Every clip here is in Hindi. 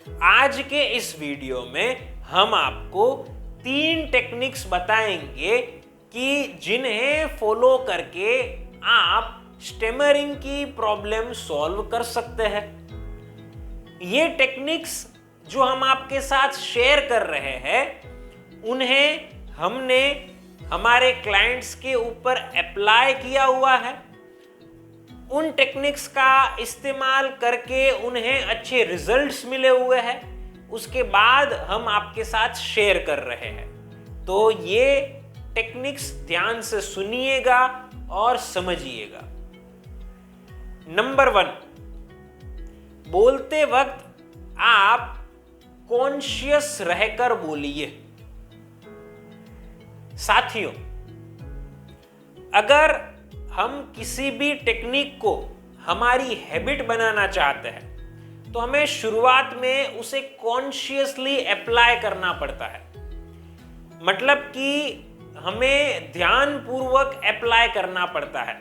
आज के इस वीडियो में हम आपको 3 टेक्निक्स बताएंगे कि जिन्हें फॉलो करके आप स्टेमरिंग की प्रॉब्लम सॉल्व कर सकते हैं। ये टेक्निक्स जो हम आपके साथ शेयर कर रहे हैं उन्हें हमने हमारे क्लाइंट्स के ऊपर अप्लाई किया हुआ है। उन टेक्निक्स का इस्तेमाल करके उन्हें अच्छे रिजल्ट्स मिले हुए हैं, उसके बाद हम आपके साथ शेयर कर रहे हैं। तो ये टेक्निक्स ध्यान से सुनिएगा और समझिएगा। नंबर 1, बोलते वक्त आप कॉन्शियस रहकर बोलिए। साथियों, अगर हम किसी भी टेक्निक को हमारी हैबिट बनाना चाहते हैं तो हमें शुरुआत में उसे कॉन्शियसली अप्लाई करना पड़ता है। मतलब कि हमें ध्यानपूर्वक अप्लाई करना पड़ता है।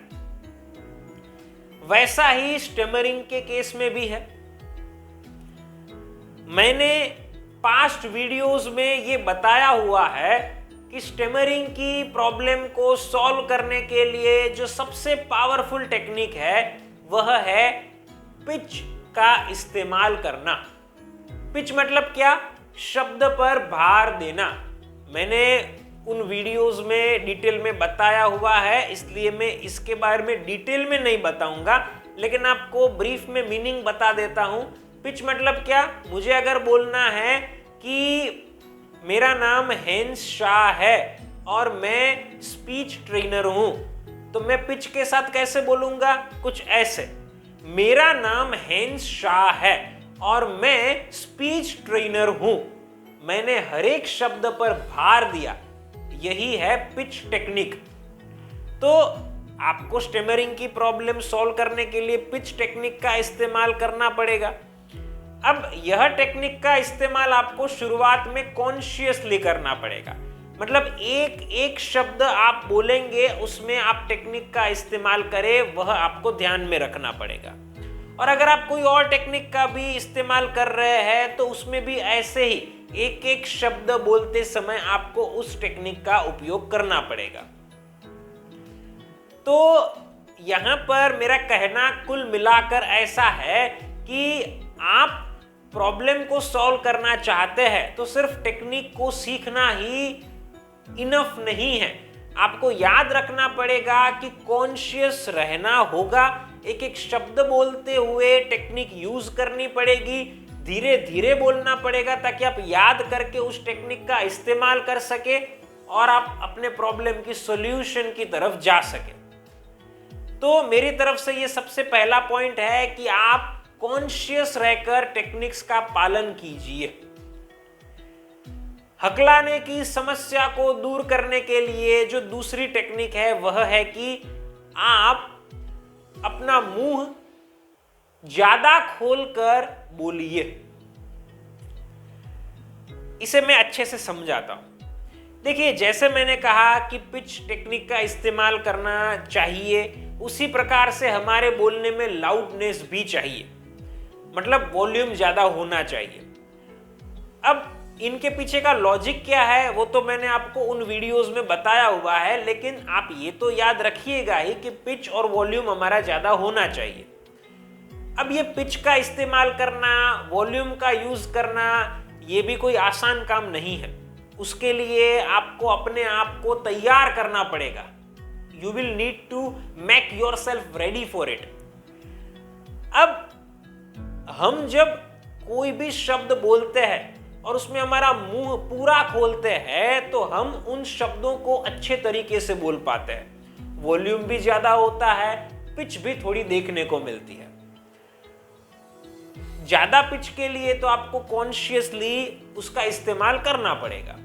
वैसा ही स्टेमरिंग के केस में भी है। मैंने पास्ट वीडियोस में ये बताया हुआ है कि स्टेमरिंग की प्रॉब्लम को सॉल्व करने के लिए जो सबसे पावरफुल टेक्निक है वह है पिच का इस्तेमाल करना। पिच मतलब क्या? शब्द पर भार देना। मैंने उन वीडियोस में डिटेल में बताया हुआ है, इसलिए मैं इसके बारे में डिटेल में नहीं बताऊंगा, लेकिन आपको ब्रीफ में मीनिंग बता देता हूं। पिच मतलब क्या? मुझे अगर बोलना है कि मेरा नाम हेंस शाह है और मैं स्पीच ट्रेनर हूं, तो मैं पिच के साथ कैसे बोलूंगा? कुछ ऐसे, मेरा नाम हेंस शाह है और मैं स्पीच ट्रेनर हूं। मैंने हर एक शब्द पर भार दिया। यही है पिच टेक्निक। तो आपको स्टेमरिंग की प्रॉब्लम सॉल्व करने के लिए पिच टेक्निक का इस्तेमाल करना पड़ेगा। अब यह टेक्निक का इस्तेमाल आपको शुरुआत में कॉन्शियसली करना पड़ेगा। मतलब एक एक शब्द आप बोलेंगे उसमें आप टेक्निक का इस्तेमाल करें, वह आपको ध्यान में रखना पड़ेगा। और अगर आप कोई और टेक्निक का भी इस्तेमाल कर रहे हैं तो उसमें भी ऐसे ही एक एक शब्द बोलते समय आपको उस टेक्निक का उपयोग करना पड़ेगा। तो यहां पर मेरा कहना कुल मिलाकर ऐसा है कि आप प्रॉब्लम को सॉल्व करना चाहते हैं तो सिर्फ टेक्निक को सीखना ही इनफ नहीं है। आपको याद रखना पड़ेगा कि कॉन्शियस रहना होगा। एक एक शब्द बोलते हुए टेक्निक यूज करनी पड़ेगी, धीरे धीरे बोलना पड़ेगा ताकि आप याद करके उस टेक्निक का इस्तेमाल कर सके और आप अपने प्रॉब्लम की सॉल्यूशन की तरफ जा सके। तो मेरी तरफ से ये सबसे पहला पॉइंट है कि आप कॉन्शियस रहकर टेक्निक्स का पालन कीजिए। हकलाने की समस्या को दूर करने के लिए जो दूसरी टेक्निक है वह है कि आप अपना मुंह ज्यादा खोलकर बोलिए। इसे मैं अच्छे से समझाता हूं। देखिए, जैसे मैंने कहा कि पिच टेक्निक का इस्तेमाल करना चाहिए, उसी प्रकार से हमारे बोलने में लाउडनेस भी चाहिए। मतलब वॉल्यूम ज्यादा होना चाहिए। अब इनके पीछे का लॉजिक क्या है वो तो मैंने आपको उन वीडियोस में बताया हुआ है, लेकिन आप ये तो याद रखिएगा ही कि पिच और वॉल्यूम हमारा ज्यादा होना चाहिए। अब ये पिच का इस्तेमाल करना, वॉल्यूम का यूज करना, ये भी कोई आसान काम नहीं है। उसके लिए आपको अपने आप को तैयार करना पड़ेगा। You will need to make yourself ready for it. अब हम जब कोई भी शब्द बोलते हैं और उसमें हमारा मुंह पूरा खोलते हैं तो हम उन शब्दों को अच्छे तरीके से बोल पाते हैं। वॉल्यूम भी ज्यादा होता है, पिच भी थोड़ी देखने को मिलती है। ज्यादा पिच के लिए तो आपको कॉन्शियसली उसका इस्तेमाल करना पड़ेगा।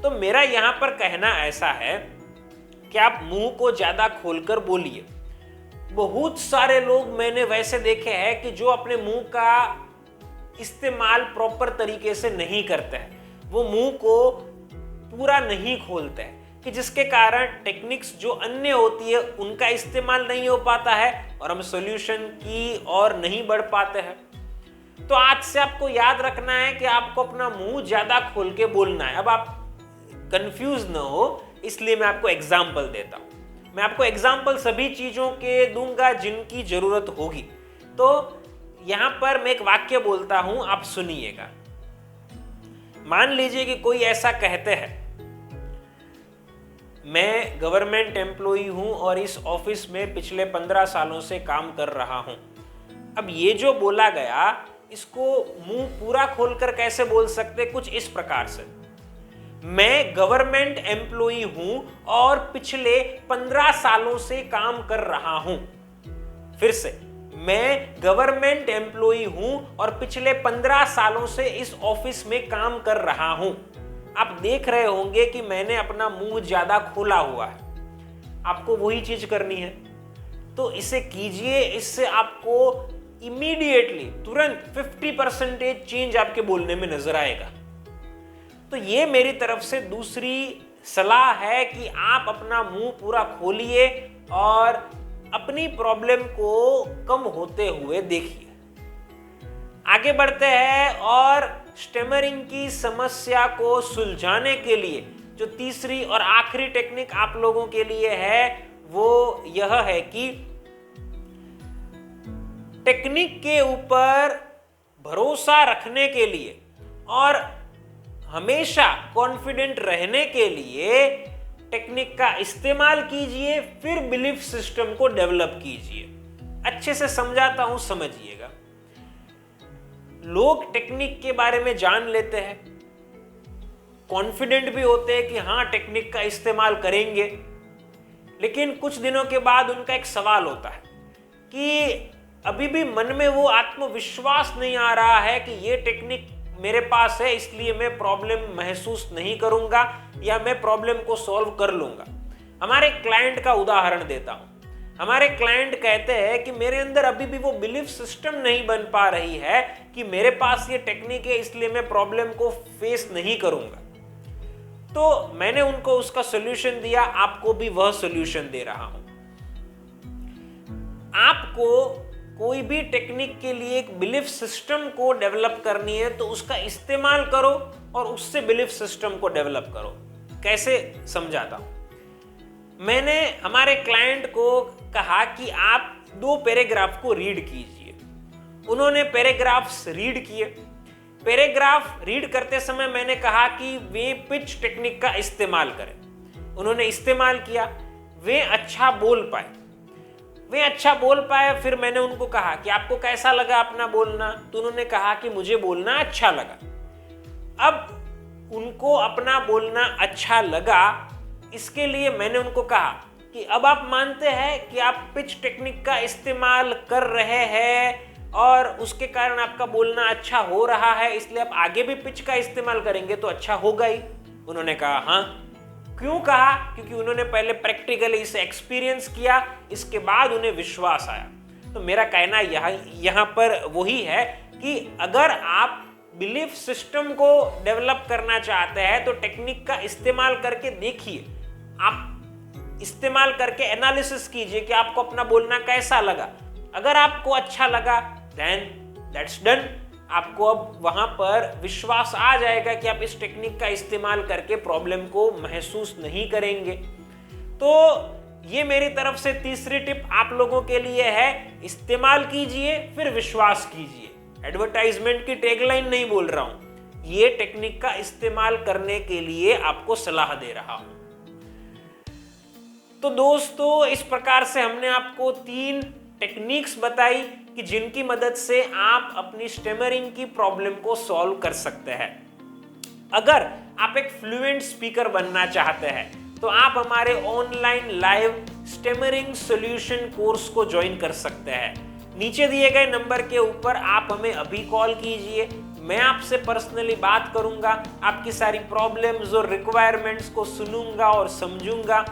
तो मेरा यहां पर कहना ऐसा है कि आप मुंह को ज्यादा खोलकर बोलिए। बहुत सारे लोग मैंने वैसे देखे हैं कि जो अपने मुंह का इस्तेमाल प्रॉपर तरीके से नहीं करते हैं। वो मुंह को पूरा नहीं खोलते हैं, कि जिसके कारण टेक्निक्स जो अन्य होती है उनका इस्तेमाल नहीं हो पाता है और हम सॉल्यूशन की ओर नहीं बढ़ पाते हैं। तो आज से आपको याद रखना है कि आपको अपना मुंह ज्यादा खोल के बोलना है। अब आप कंफ्यूज ना हो, इसलिए मैं आपको एग्जाम्पल देता हूं। मैं आपको एग्जाम्पल सभी चीजों के दूंगा जिनकी जरूरत होगी। तो यहां पर मैं एक वाक्य बोलता हूं, आप सुनिएगा। मान लीजिए कि कोई ऐसा कहते हैं, मैं गवर्नमेंट एम्प्लॉई हूं और इस ऑफिस में पिछले 15 सालों से काम कर रहा हूं। अब ये जो बोला गया, इसको मुंह पूरा खोलकर कैसे बोल सकते? कुछ इस प्रकार से, मैं गवर्नमेंट एम्प्लॉई हूं और पिछले 15 सालों से काम कर रहा हूं। फिर से, मैं गवर्नमेंट एम्प्लॉई हूं और पिछले 15 सालों से इस ऑफिस में काम कर रहा हूं। आप देख रहे होंगे कि मैंने अपना मुंह ज्यादा खोला हुआ है। आपको वही चीज करनी है, तो इसे कीजिए। इससे आपको इमीडिएटली, तुरंत 50% चेंज आपके बोलने में नजर आएगा। तो ये मेरी तरफ से दूसरी सलाह है कि आप अपना मुंह पूरा खोलिए और अपनी प्रॉब्लम को कम होते हुए देखिए। आगे बढ़ते हैं और स्टेमरिंग की समस्या को सुलझाने के लिए जो तीसरी और आखिरी टेक्निक आप लोगों के लिए है, वो यह है कि टेक्निक के ऊपर भरोसा रखने के लिए और हमेशा कॉन्फिडेंट रहने के लिए टेक्निक का इस्तेमाल कीजिए, फिर बिलीफ सिस्टम को डेवलप कीजिए। अच्छे से समझाता हूं, समझिएगा। लोग टेक्निक के बारे में जान लेते हैं, कॉन्फिडेंट भी होते हैं कि हाँ टेक्निक का इस्तेमाल करेंगे, लेकिन कुछ दिनों के बाद उनका एक सवाल होता है कि अभी भी मन में वो आत्मविश्वास नहीं आ रहा है कि ये टेक्निक मेरे पास है, इसलिए मैं प्रॉब्लम महसूस नहीं करूंगा या मैं प्रॉब्लम को सॉल्व कर लूंगा। हमारे क्लाइंट का उदाहरण देता हूं। हमारे क्लाइंट कहते हैं कि मेरे अंदर अभी भी वो बिलीफ सिस्टम नहीं बन पा रही है कि मेरे पास ये टेक्निक है, इसलिए मैं प्रॉब्लम को फेस नहीं करूंगा। तो मैंने उनको उसका सॉल्यूशन दिया, आपको भी वह सॉल्यूशन दे रहा हूं। आपको कोई भी टेक्निक के लिए एक बिलीफ सिस्टम को डेवलप करनी है तो उसका इस्तेमाल करो और उससे बिलीफ सिस्टम को डेवलप करो। कैसे समझाता हूं। मैंने हमारे क्लाइंट को कहा कि आप 2 पैराग्राफ को रीड कीजिए। उन्होंने पैराग्राफ्स रीड किए। पैराग्राफ रीड करते समय मैंने कहा कि वे पिच टेक्निक का इस्तेमाल करें। उन्होंने इस्तेमाल किया, वे अच्छा बोल पाए। फिर मैंने उनको कहा कि आपको कैसा लगा अपना बोलना? तो उन्होंने कहा कि मुझे बोलना अच्छा लगा। अब उनको अपना बोलना अच्छा लगा, इसके लिए मैंने उनको कहा कि अब आप मानते हैं कि आप पिच टेक्निक का इस्तेमाल कर रहे हैं और उसके कारण आपका बोलना अच्छा हो रहा है, इसलिए आप आगे भी पिच का इस्तेमाल करेंगे तो अच्छा होगा ही। उन्होंने कहा हाँ। क्यों कहा? क्योंकि उन्होंने पहले प्रैक्टिकली इसे एक्सपीरियंस किया, इसके बाद उन्हें विश्वास आया। तो मेरा कहना यहाँ पर वही है कि अगर आप बिलीफ सिस्टम को डेवलप करना चाहते हैं तो टेक्निक का इस्तेमाल करके देखिए। आप इस्तेमाल करके एनालिसिस कीजिए कि आपको अपना बोलना कैसा लगा। अगर आपको अच्छा लगा देन दैट्स डन। आपको अब वहां पर विश्वास आ जाएगा कि आप इस टेक्निक का इस्तेमाल करके प्रॉब्लम को महसूस नहीं करेंगे। तो ये मेरी तरफ से तीसरी टिप आप लोगों के लिए है, इस्तेमाल कीजिए फिर विश्वास कीजिए। एडवर्टाइजमेंट की टैगलाइन नहीं बोल रहा हूं, ये टेक्निक का इस्तेमाल करने के लिए आपको सलाह दे रहा हूं। तो दोस्तों, इस प्रकार से हमने आपको 3 टेक्निक्स बताई कि जिनकी मदद से आप अपनी स्टेमरिंग की प्रॉब्लम को सॉल्व कर सकते हैं। अगर आप एक फ्लुएंट स्पीकर बनना चाहते हैं तो आप हमारे online live stammering solution course को ज्वाइन कर सकते हैं। नीचे दिए गए नंबर के ऊपर आप हमें अभी कॉल कीजिए, मैं आपसे पर्सनली बात करूंगा, आपकी सारी प्रॉब्लम्स और रिक्वायरमेंट्स को सुनूंगा और समझूंगा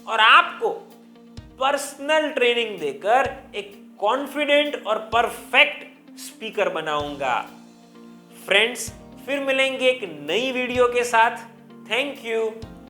और आपको पर्सनल ट्रेनिंग देकर एक कॉन्फिडेंट और परफेक्ट स्पीकर बनाऊंगा। फ्रेंड्स, फिर मिलेंगे एक नई वीडियो के साथ। Thank you.